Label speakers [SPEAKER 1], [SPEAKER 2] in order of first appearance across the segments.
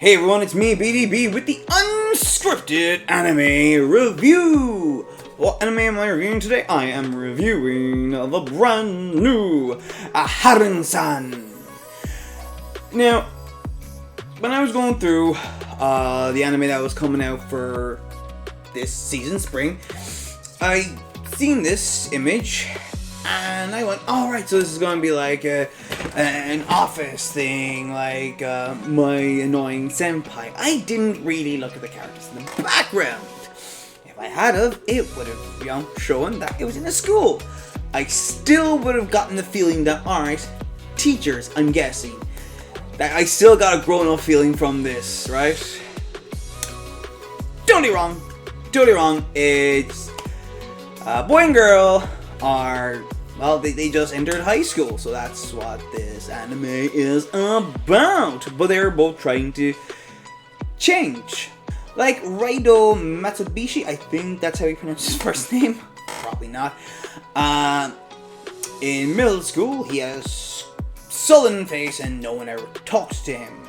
[SPEAKER 1] Hey everyone, it's me, BDB, with the Unscripted Anime Review! What anime am I reviewing today? I am reviewing the brand new Aharen-san. Now, when I was going through the anime that was coming out for this season, spring, I seen this image and I went, alright, so this is going to be like an office thing, like my annoying senpai. I didn't really look at the characters in the background. If I had of, it would have, shown that it was in a school. I still would have gotten the feeling that, alright, teachers, I'm guessing, that I still got a grown-up feeling from this, right? Totally wrong. It's boy and girl are, well, they just entered high school, so that's what this anime is about. But they're both trying to change. Like Raido Matsubishi, I think that's how you pronounce his first name. Probably not. In middle school, he has sullen face and no one ever talks to him.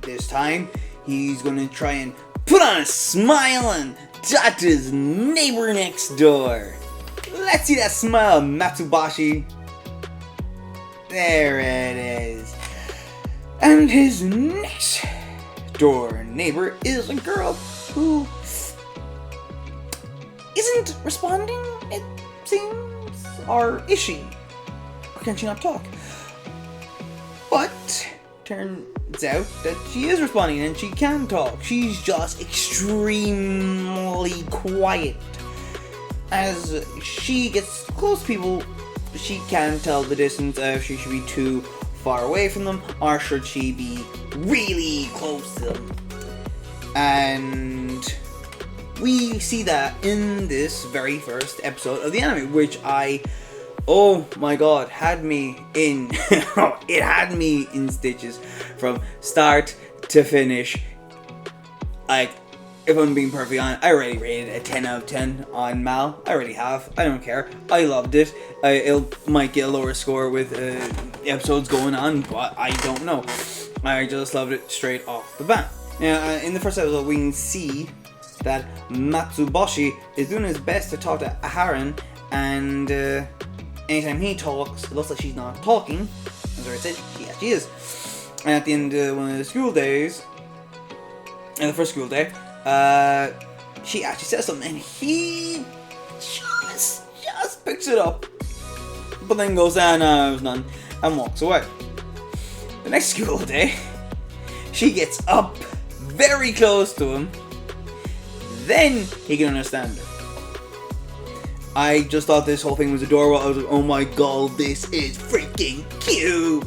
[SPEAKER 1] This time, he's gonna try and put on a smile and talk to his neighbor next door. Let's see that smile, Matsubashi. There it is. And his next door neighbor is a girl who isn't responding, it seems. Or is she? Or can she not talk? But turns out that she is responding and she can talk. She's just extremely quiet. As she gets close to people, she can tell the distance if she should be too far away from them or should she be really close to them. And we see that in this very first episode of the anime, which oh my god, had me in, it had me in stitches from start to finish. Like, if I'm being perfectly honest, I already rated it a 10 out of 10 on Mal. I already have. I don't care. I loved it. It might get a lower score with episodes going on, but I don't know. I just loved it straight off the bat. Now, in the first episode, we can see that Matsubashi is doing his best to talk to Aharen, and anytime he talks, it looks like she's not talking. As I said, she actually is. And at the end of one of the school days, the first school day, she actually says something, and he just picks it up, but then goes down, it was none, and walks away. The next school day, she gets up very close to him, then he can understand her. I just thought this whole thing was adorable. I was like, oh my god, this is freaking cute.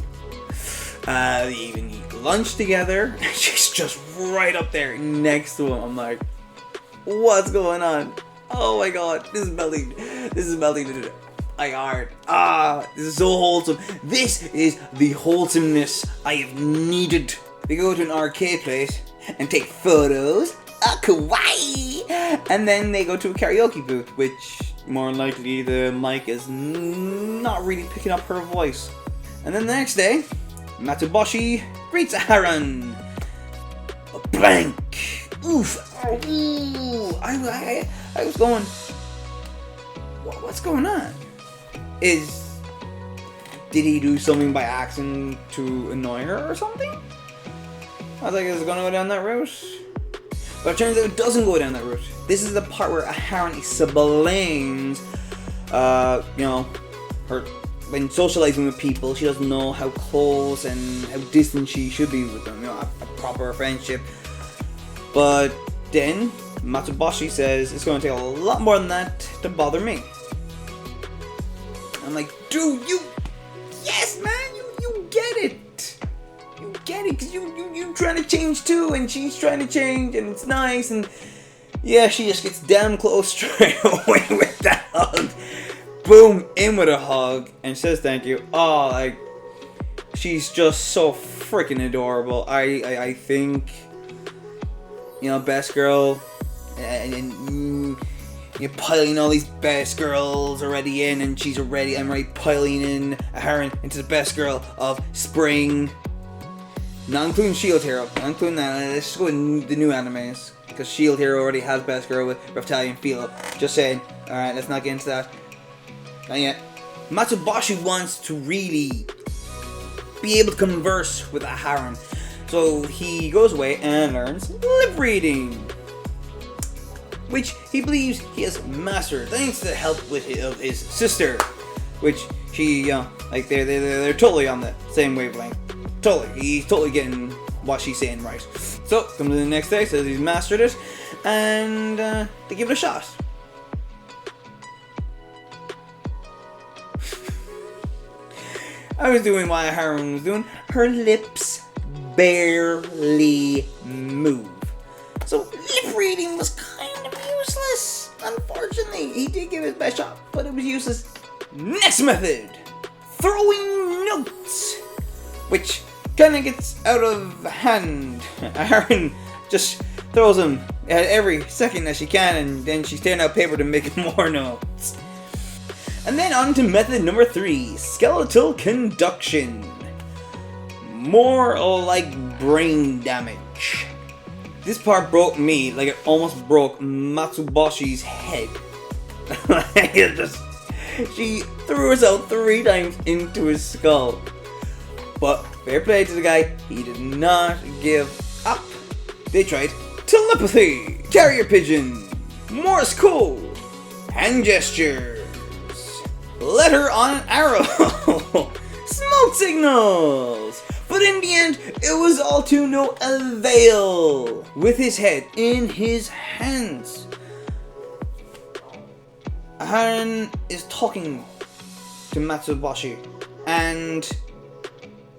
[SPEAKER 1] They even eat lunch together. She's just right up there next to him. I'm like, what's going on? Oh my god, this is melting my heart. This is so wholesome. This is the wholesomeness I have needed. They go to an arcade place and take photos. Kawaii! And then they go to a karaoke booth, which more than likely the mic is not really picking up her voice. And then the next day, Matsubashi greets Aharen. A blank. Oof. Ooh. I was going, what's going on? Did he do something by accident to annoy her or something? I was like, is it gonna go down that route? But it turns out it doesn't go down that route. This is the part where Aharen explains, her, when socializing with people, she doesn't know how close and how distant she should be with them, a proper friendship. But then Matsubashi says it's going to take a lot more than that to bother me. I'm like, dude, yes, man, you get it. You get it, because you trying to change too, and she's trying to change, and it's nice, and yeah, she just gets damn close straight away with that hug. Boom, in with a hug, and says thank you. Oh, like, she's just so freaking adorable. I think, best girl, and you're piling all these best girls already in, and I'm already piling in Aharen into the best girl of spring. Not including Shield Hero. Not including that. Let's just go with the new animes. Because Shield Hero already has Best Girl with Reptilian Philo. Just saying. Alright, let's not get into that. Not yet. Matsubashi wants to really be able to converse with Aharen. So he goes away and learns lip reading, which he believes he has mastered thanks to the help of his sister, which she, like they're totally on the same wavelength. Totally, he's totally getting what she's saying right. So comes to the next day, says he's mastered it, and they give it a shot. I was doing what Aharen was doing. Her lips barely move. So lip reading was kind of useless. Unfortunately, he did give his best shot, but it was useless. Next method, throwing notes, which kind of gets out of hand. Aharen just throws them at every second that she can, and then she's tearing out paper to make more notes. And then on to method number 3, skeletal conduction. More like brain damage. This part broke me, like it almost broke Matsubashi's head. She threw herself 3 times into his skull. But fair play to the guy, he did not give up. They tried telepathy, carrier pigeon, Morse code, hand gestures, letter on an arrow, smoke signals. But in the end, it was all to no avail. With his head in his hands, Aharen is talking to Matsubashi, and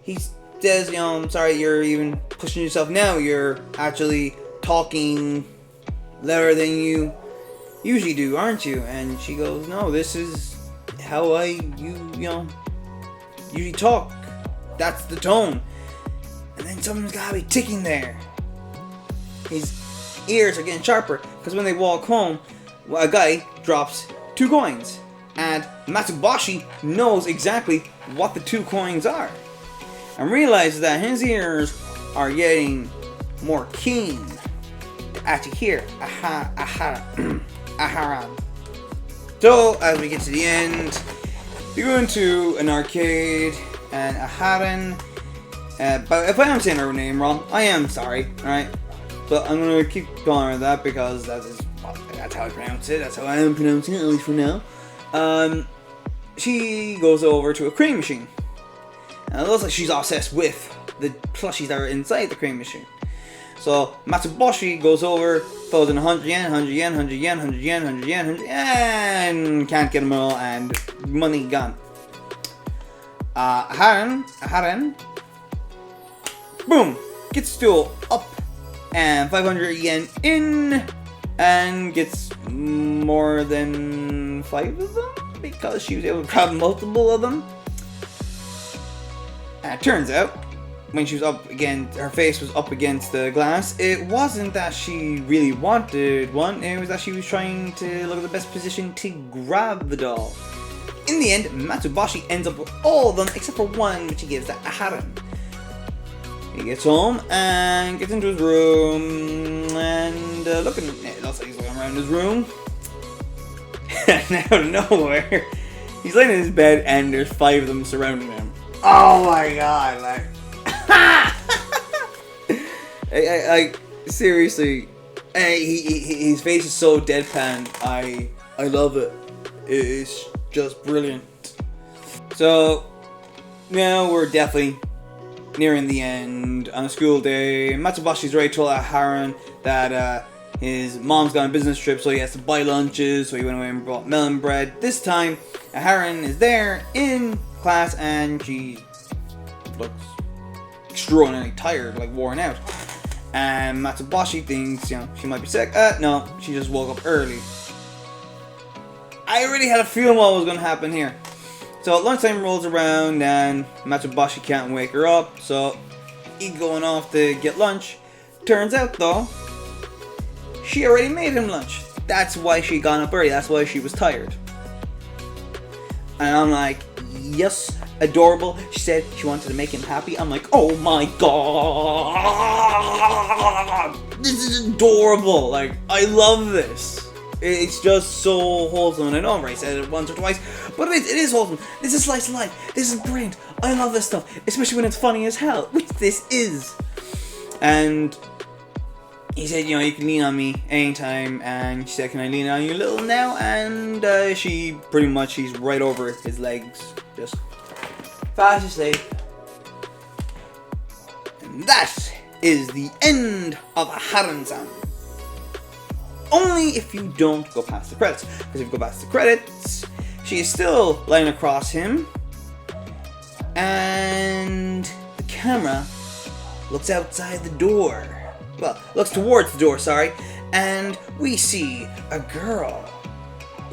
[SPEAKER 1] he says, I'm sorry, you're even pushing yourself now. You're actually talking louder than you usually do, aren't you? And she goes, no, this is how I usually talk. That's the tone. And then something's gotta be ticking there. His ears are getting sharper, because when they walk home, a guy drops 2 coins. And Matsubashi knows exactly what the 2 coins are. And realizes that his ears are getting more keen to actually hear Aharen. So, as we get to the end, we go into an arcade, and Aharen, but if I am saying her name wrong, I am sorry, alright? But I'm going to keep calling her that because that's how I pronounce it, that's how I am pronouncing it, at least for now. She goes over to a crane machine. And it looks like she's obsessed with the plushies that are inside the crane machine. So Matsubashi goes over, throws in 100 yen, 100 yen, 100 yen, 100 yen, 100 yen, 100 yen, and can't get them all, and money gone. Aharen, boom, gets stool up, and 500 yen in, and gets more than 5 of them, because she was able to grab multiple of them. And it turns out, when she was up again, her face was up against the glass, it wasn't that she really wanted one, it was that she was trying to look at the best position to grab the doll. In the end, Matsubashi ends up with all of them except for one, which he gives to Aharen. He gets home and gets into his room, and it looks like he's looking around his room. And out of nowhere, he's laying in his bed and there's 5 of them surrounding him. Oh my god, like... I seriously, his face is so deadpan. I love it. It's just brilliant. So now we're definitely nearing the end. On a school day, Matsubashi's already told Aharen that his mom's got on a business trip, so he has to buy lunches. So he went away and brought melon bread. This time, Aharen is there in class, and she looks extraordinarily tired, like worn out. And Matsubashi thinks, she might be sick. No, she just woke up early. I already had a feeling what was going to happen here. So lunchtime rolls around and Matsubashi can't wake her up, so he's going off to get lunch. Turns out though, she already made him lunch. That's why she got up early, that's why she was tired. And I'm like, yes, adorable. She said she wanted to make him happy. I'm like, oh my god, this is adorable. Like, I love this. It's just so wholesome, and I know I've already said it once or twice, but it is wholesome. This is slice of life. This is brilliant. I love this stuff, especially when it's funny as hell, which this is. And he said, you know, you can lean on me anytime, and she said, can I lean on you a little now? And she's right over his legs, just fast asleep. And that is the end of Aharen-san. Only if you don't go past the credits. Because if you go past the credits, she is still lying across him. And the camera looks outside the door. Well, looks towards the door, sorry. And we see a girl.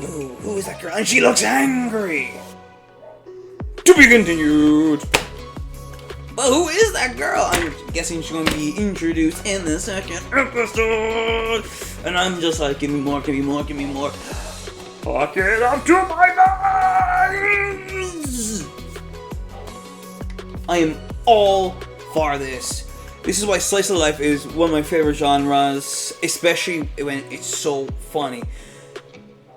[SPEAKER 1] Ooh, who is that girl? And she looks angry. To be continued. But who is that girl? I'm guessing she's going to be introduced in the second episode. And I'm just like, give me more, give me more, give me more. Fuck it up to my lungs! I am all for this. This is why slice of life is one of my favorite genres, especially when it's so funny.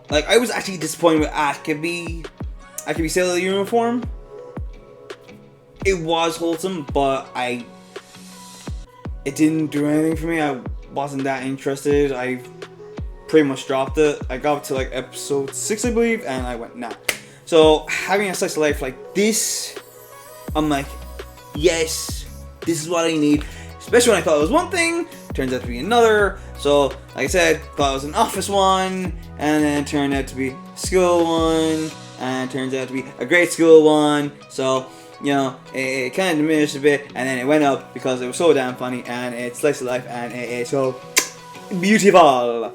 [SPEAKER 1] Like, I was actually disappointed with Akibi Sailor Uniform. It was wholesome, but it didn't do anything for me. I wasn't that interested. I pretty much dropped it. I got to like episode 6, I believe, and I went, nah. So having a slice of life like this, I'm like, yes, this is what I need. Especially when I thought it was one thing, turns out to be another. So, like I said, thought it was an office one, and then it turned out to be a school one, and it turns out to be a grade school one. So, you know, it kind of diminished a bit, and then it went up because it was so damn funny, and it's slice of life, and it's so beautiful.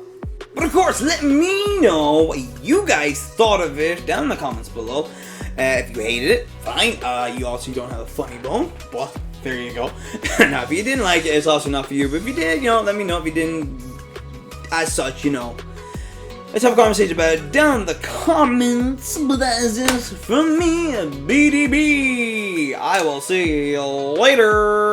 [SPEAKER 1] But of course, let me know what you guys thought of it down in the comments below. If you hated it, fine. You also don't have a funny bone, but there you go. Now, if you didn't like it, it's also not for you. But if you did, you know, let me know. If you didn't, as such, you know. Let's have a conversation about it down in the comments. But that is it from me, BDB. I will see you later.